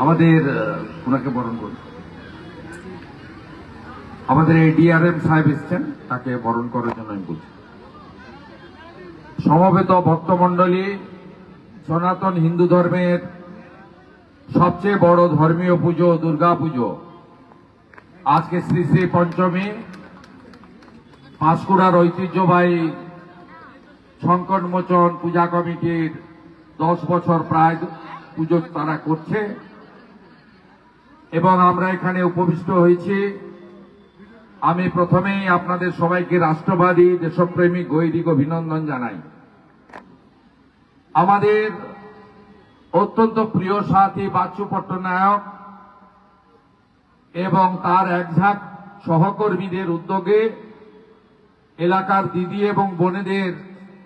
আমাদের ওনাকে বরণ করুন। আমাদের এই ডিআরএম সাহেব এসছেন, তাকে বরণ করার জন্য আমি বলছি। সমবেত ভক্তমণ্ডলী, সনাতন হিন্দু ধর্মের সবচেয়ে বড় ধর্মীয় পুজো দুর্গা পুজো আজকে শ্রী শ্রী পঞ্চমী পাঁশকুড়ার ঐতিহ্যবাহী সংকটমোচন পূজা কমিটির 10 বছর প্রায় পুজো তারা করছে এবং আমরা এখানে উপবিষ্ট হয়েছি। আমি প্রথমেই আপনাদের সবাইকে রাষ্ট্রবাদী দেশপ্রেমিক গৈরিক অভিনন্দন জানাই। আমাদের অত্যন্ত প্রিয় সাথী বাচ্চু পট্টনায়ক এবং তার একঝাঁক সহকর্মীদের উদ্যোগে এলাকার দিদি এবং বোনেদের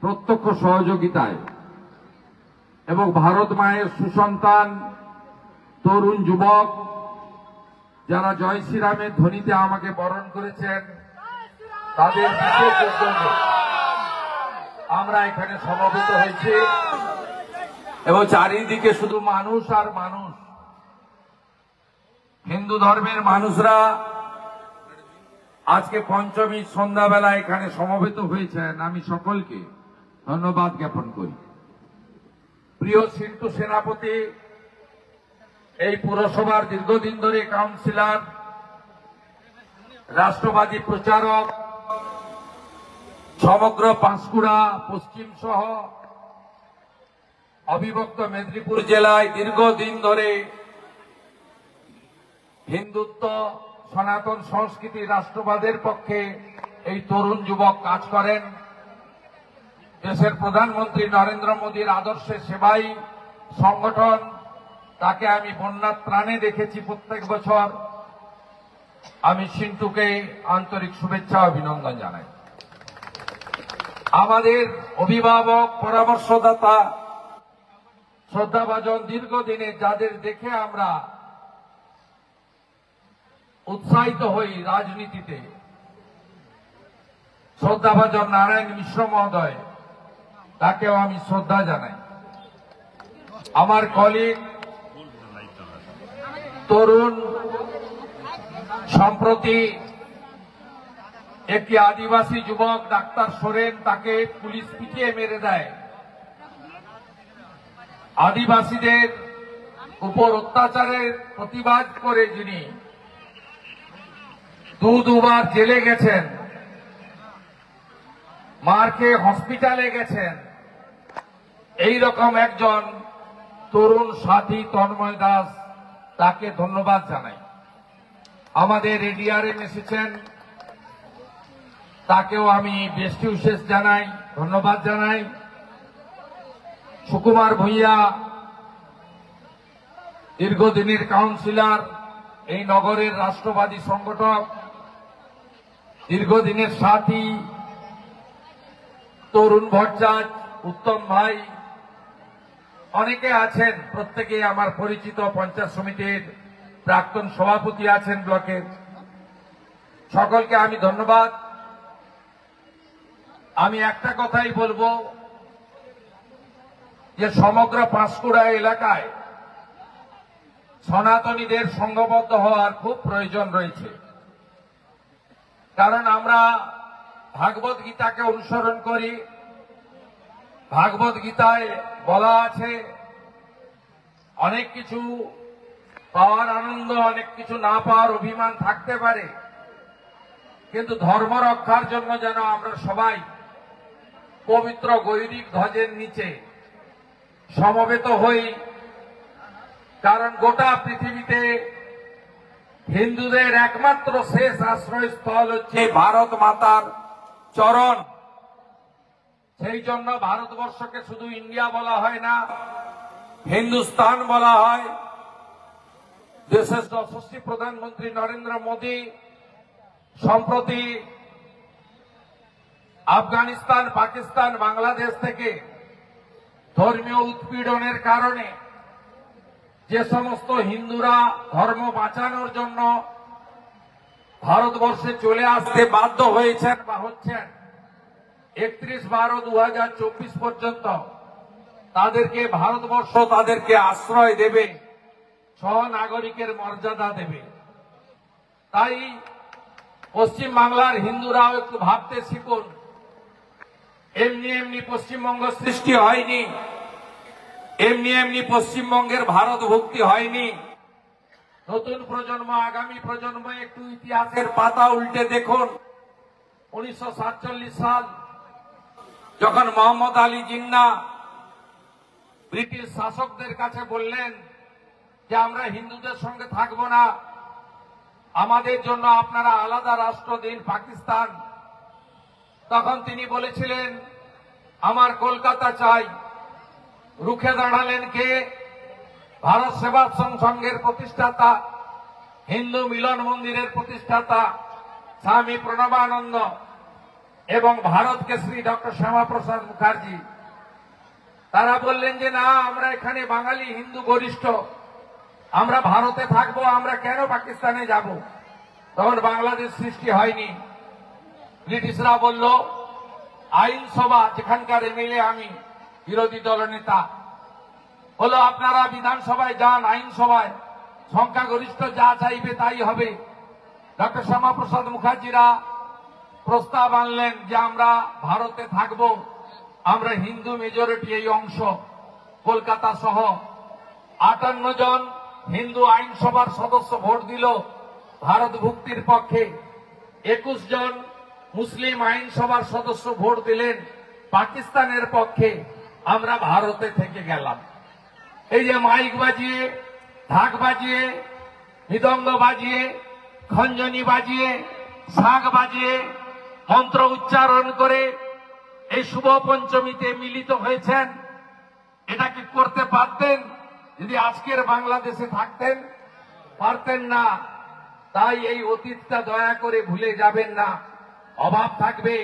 প্রত্যক্ষ সহযোগিতায় এবং ভারত মায়ের সুসন্তান তরুণ যুবক যারা জয় শ্রীরামের ধ্বনিতে আমাকে বরণ করেছেন, তাদের বিশেষ উদ্যোগে আমরা এখানে সমবেত হয়েছি এবং চারিদিকে শুধু মানুষ আর মানুষ। হিন্দু ধর্মের মানুষরা আজকে পঞ্চমী সন্ধ্যাবেলা এখানে সমবেত হয়েছেন, আমি সকলকে ধন্যবাদ জ্ঞাপন করি। প্রিয় সিন্টু সেনাপতি, এই পুরসভার দীর্ঘদিন ধরে কাউন্সিলর, রাষ্ট্রবাদী প্রচারক, সমগ্র পাঁশকুড়া পশ্চিম সহ অবিভক্ত মেদিনীপুর জেলায় দীর্ঘদিন ধরে হিন্দুত্ব, সনাতন সংস্কৃতি, রাষ্ট্রবাদের পক্ষে এই তরুণ যুবক কাজ করেন। দেশের প্রধানমন্ত্রী নরেন্দ্র মোদীর আদর্শের সেবাই সংগঠন, তাকে আমি বন্যার ত্রাণে দেখেছি প্রত্যেক বছর। আমি সিন্টুকে আন্তরিক শুভেচ্ছা অভিনন্দন জানাই। আমাদের অভিভাবক, পরামর্শদাতা, শ্রদ্ধাভাজন দীর্ঘদিনের যাদের দেখে আমরা উৎসাহিত হই রাজনীতিতে, শ্রদ্ধাভাজন নারায়ণ মিশ্র মহোদয়, তাকেও আমি শ্রদ্ধা জানাই। আমার কলিগ তরুণ, সম্প্রতি একটি আদিবাসী যুবক ডাক্তার সোরেন, তাকে পুলিশ পিটিয়ে মেরে দেয়। আদিবাসীদের উপর অত্যাচারের প্রতিবাদ করে যিনি দুবার জেলে গেছেন, মার খেয়ে হসপিটালে গেছেন, এই রকম একজন তরুণ সাথী তন্ময় দাস, তাকে ধন্যবাদ জানাই। আমাদের এডিআরএম এসেছেন, তাকেও আমি বেস্ট উইশেস জানাই, ধন্যবাদ জানাই। সুকুমার ভূঁইয়া দীর্ঘদিনের কাউন্সিলর, এই নগরের রাষ্ট্রবাদী সংগঠক, দীর্ঘদিনের সাথী তরুণ ভট্টাচার্য, উত্তম ভাই, অনেকে আছেন, প্রত্যেকে আমার পরিচিত। পঞ্চায়েত সমিতির প্রাক্তন সভাপতি আছেন ব্লকের, সকলকে আমি ধন্যবাদ। আমি একটা কথাই বলবো যে সমগ্র পাঁশকুড়া এলাকায় সনাতনীদের সংঘবদ্ধ হওয়ার খুব প্রয়োজন রয়েছে। কারণ আমরা ভাগবত গীতাকে অনুসরণ করি। ভাগবত গীতায় বলা আছে অনেক কিছু পাওয়ার আনন্দ, অনেক কিছু না পাওয়ার অভিমান থাকতে পারে, কিন্তু ধর্ম রক্ষার জন্য যেন আমরা সবাই পবিত্র গৈরিক ধ্বজের নিচে সমবেত হই। কারণ গোটা পৃথিবীতে হিন্দুদের একমাত্র শেষ আশ্রয়স্থল হচ্ছে ভারত মাতার চরণ। সেই জন্য ভারতবর্ষকে শুধু ইন্ডিয়া বলা হয় না, হিন্দুস্তান বলা হয়। দেশের যশস্বী প্রধানমন্ত্রী নরেন্দ্র মোদী সম্প্রতি আফগানিস্তান, পাকিস্তান, বাংলাদেশ থেকে ধর্মীয় উৎপীড়নের কারণে যে সমস্ত হিন্দুরা ধর্ম বাঁচানোর জন্য ভারতবর্ষে চলে আসতে বাধ্য হয়েছেন বা হচ্ছেন, 31/12/2024 পর্যন্ত তাদেরকে ভারতবর্ষ তাদেরকে আশ্রয় দেবে, সহনাগরিকের মর্যাদা দেবে। তাই পশ্চিম বাংলার হিন্দুরাও একটু ভাবতে শিখুন। এমনি এমনি পশ্চিমবঙ্গ সৃষ্টি হয়নি, এমনি এমনি পশ্চিমবঙ্গের ভারত ভুক্তি হয়নি। নতুন প্রজন্ম, আগামী প্রজন্ম একটু ইতিহাসের পাতা উল্টে দেখুন। 1947 সাল যখন মোহাম্মদ আলী জিন্নাহ ব্রিটিশ শাসকদের কাছে বললেন যে আমরা হিন্দুদের সঙ্গে থাকব না, আমাদের জন্য আপনারা আলাদা রাষ্ট্র দিন পাকিস্তান, তখন তিনি বলেছিলেন আমার কলকাতা চাই। রুখে দাঁড়ালেন কে? ভারত সেবাশ্রম সংঘের প্রতিষ্ঠাতা, হিন্দু মিলন মন্দিরের প্রতিষ্ঠাতা স্বামী প্রণবানন্দ এবং ভারত কেশরী ডক্টর শ্যামাপ্রসাদ মুখার্জি। তারা বললেন যে না, আমরা এখানে বাঙালি হিন্দু গরিষ্ঠ, আমরা ভারতে থাকবো, আমরা কেন পাকিস্তানে যাব? তখন বাংলাদেশ সৃষ্টি হয়নি। ব্রিটিশরা বলল আইনসভা, যেখানকার এমএলএ আমি, বিরোধী দলনেতা, হলো আপনারা বিধানসভায় যান, আইনসভায় সংখ্যাগরিষ্ঠ যা চাইবে তাই হবে। ডক্টর শ্যামাপ্রসাদ মুখার্জিরা প্রস্তাব আনলেন যে আমরা ভারতে থাকব, আমরা হিন্দু মেজরিটি এই অংশ, কলকাতা সহ 58 জন হিন্দু আইনসভার সদস্য ভোট দিল ভারত ভুক্তির পক্ষে। 21 জন মুসলিম আইনসভার সদস্য ভোট দিলেন পাকিস্তানের পক্ষে। আমরা ভারতে থেকে গেলাম। এই যে মাইক বাজিয়ে, ঢাক বাজিয়ে, মৃদঙ্গ বাজিয়ে, খঞ্জনি বাজিয়ে, শাঁখ বাজিয়ে, মন্ত্র উচ্চারণ করে এই শুভ পঞ্চমীতে মিলিত হয়েছেন। এটা কি করতে পারতেন যদি আজকের বাংলাদেশে থাকতেন? পারতেন না। তাই এই অতীতটা দয়া করে ভুলে যাবেন না। অভাব থাকবে,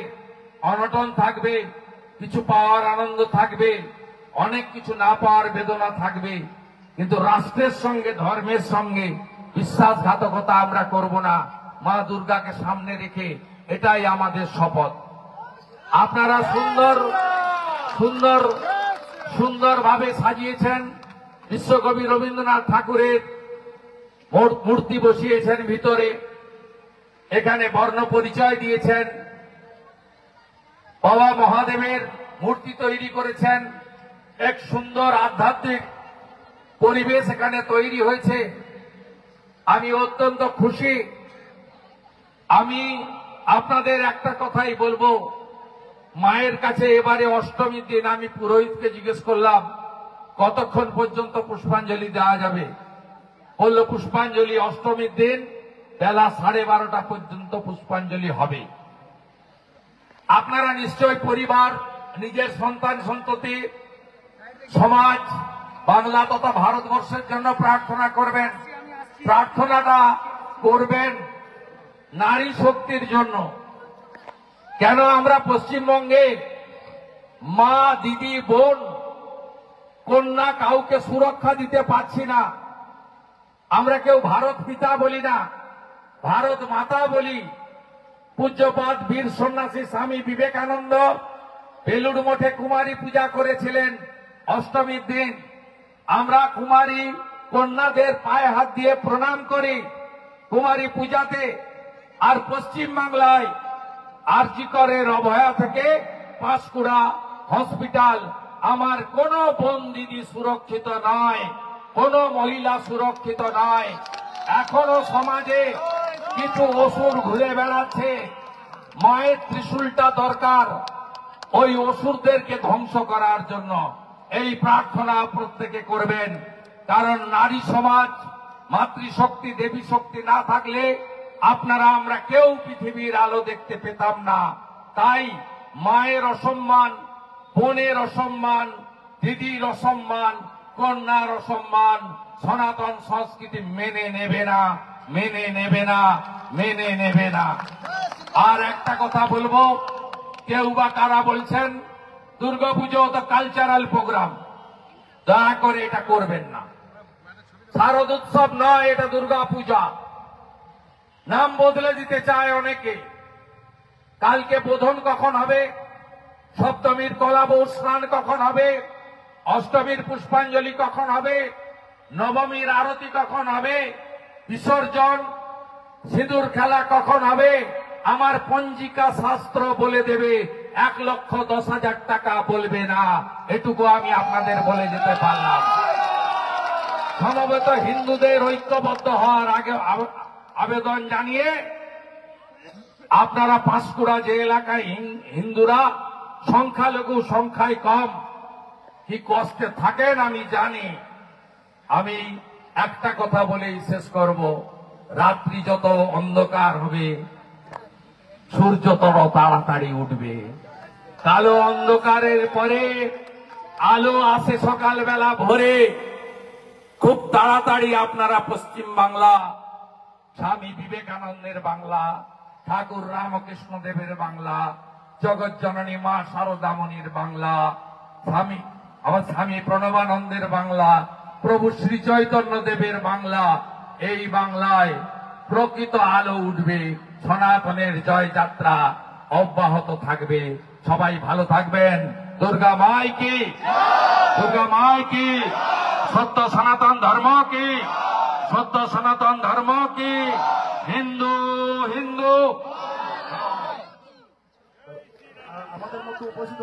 অনটন থাকবে, কিছু পাওয়ার আনন্দ থাকবে, অনেক কিছু না পাওয়ার বেদনা থাকবে, কিন্তু রাষ্ট্রের সঙ্গে, ধর্মের সঙ্গে বিশ্বাসঘাতকতা আমরা করব না। মা দুর্গাকে সামনে রেখে এটাই আমাদের শপথ। আপনারা সুন্দর সুন্দর সুন্দরভাবে সাজিয়েছেন। বিশ্বকবি রবীন্দ্রনাথ ঠাকুরের মূর্তি বসিয়েছেন ভিতরে, এখানে বর্ণ পরিচয় দিয়েছেন, বাবা মহাদেবের মূর্তি তৈরি করেছেন। এক সুন্দর আধ্যাত্মিক পরিবেশ এখানে তৈরি হয়েছে। আমি অত্যন্ত খুশি। আমি আপনাদের একটা কথাই বলবো, মায়ের কাছে এবারে অষ্টমীর দিন আমি পুরোহিতকে জিজ্ঞেস করলাম কতক্ষণ পর্যন্ত পুষ্পাঞ্জলি দেওয়া যাবে। বলল পুষ্পাঞ্জলি অষ্টমীর দিন বেলা 12:30 পর্যন্ত পুষ্পাঞ্জলি হবে। আপনারা নিশ্চয় পরিবার, নিজের সন্তান সন্ততি, সমাজ, বাংলা তথা ভারতবর্ষের জন্য প্রার্থনা করবেন। প্রার্থনাটা করবেন নারী শক্তির জন্য। কেন আমরা পশ্চিমবঙ্গে মা, দিদি, বোন, কন্যা কাউকে সুরক্ষা দিতে পারছি না? আমরা কেউ ভারত পিতা বলি না, ভারত মাতা বলি। পূজ্যপাদ বীর সন্ন্যাসী স্বামী বিবেকানন্দ বেলুড় মঠে কুমারী পূজা করেছিলেন অষ্টমীর দিন। আমরা কুমারী কন্যাদের পায়ে হাত দিয়ে প্রণাম করি কুমারী পূজাতে। আর পশ্চিম বাংলায় আরজিকরের অভয়া থেকে পাঁশকুড়া হসপিটাল, আমার কোন বোন দিদি সুরক্ষিত নয়, কোন মহিলা সুরক্ষিত নয়। এখনো সমাজে কিছু অসুর ঘুরে বেড়াচ্ছে। মায়ের ত্রিশূলটা দরকার ওই অসুরদেরকে ধ্বংস করার জন্য। এই প্রার্থনা প্রত্যেকে করবেন, কারণ নারী সমাজ, মাতৃশক্তি, দেবী শক্তি না থাকলে আপনারা আমরা কেউ পৃথিবীর আলো দেখতে পেতাম না। তাই মায়ের অসম্মান, বোনের অসম্মান, দিদির অসম্মান, কন্যার অসম্মান সনাতন সংস্কৃতি মেনে নেবে না, মেনে নেবে না, মেনে নেবে না। আর একটা কথা বলবো, কেউ বা কারা বলছেন দুর্গাপুজো তো কালচারাল প্রোগ্রাম, দয়া করে এটা করবেন না। শারদ উৎসব নয়, এটা দুর্গা পূজা। নাম বদলে দিতে চায় অনেকে। কালকে বোধন কখন হবে, সপ্তমীর কলাবউ স্নান কখন হবে, অষ্টমীর পুষ্পাঞ্জলি কখন হবে, নবমীর আরতি কখন হবে, বিসর্জন, সিঁদুর খেলা কখন হবে, আমার পঞ্জিকা শাস্ত্র বলে দেবে। 1,10,000 টাকা বলবে না, এটুকু আমি আপনাদের বলে যেতে পারলাম। সমবেত হিন্দুদের ঐক্যবদ্ধ হওয়ার আগে আবেদন জানিয়ে আপনারা পাঁশকুড়া যে এলাকায় হিন্দুরা সংখ্যালঘু সংখ্যায় কম, কি কষ্টে থাকেন আমি জানি। আমি একটা কথা বলেই শেষ করব, রাত্রি যত অন্ধকার হবে সূর্য তত তাড়াতাড়ি উঠবে। কালো অন্ধকারের পরে আলো আসে সকালবেলা ভোরে। খুব তাড়াতাড়ি আপনারা পশ্চিম বাংলা, স্বামী বিবেকানন্দের বাংলা, ঠাকুর রামকৃষ্ণ দেবের বাংলা, জগৎ জননী মা শারদামণির বাংলা, আমার স্বামী প্রণবানন্দের বাংলা, প্রভু শ্রী চৈতন্য দেবের বাংলা, এই বাংলায় প্রকৃত আলো উঠবে। সনাতনের জয় যাত্রা অব্যাহত থাকবে। সবাই ভালো থাকবেন। দুর্গা মাই কি, দুর্গা মাই কি, সত্য সনাতন ধর্ম কি, সত্য সনাতন ধর্ম কি, হিন্দু হিন্দু। আমাদের মধ্যে উপস্থিত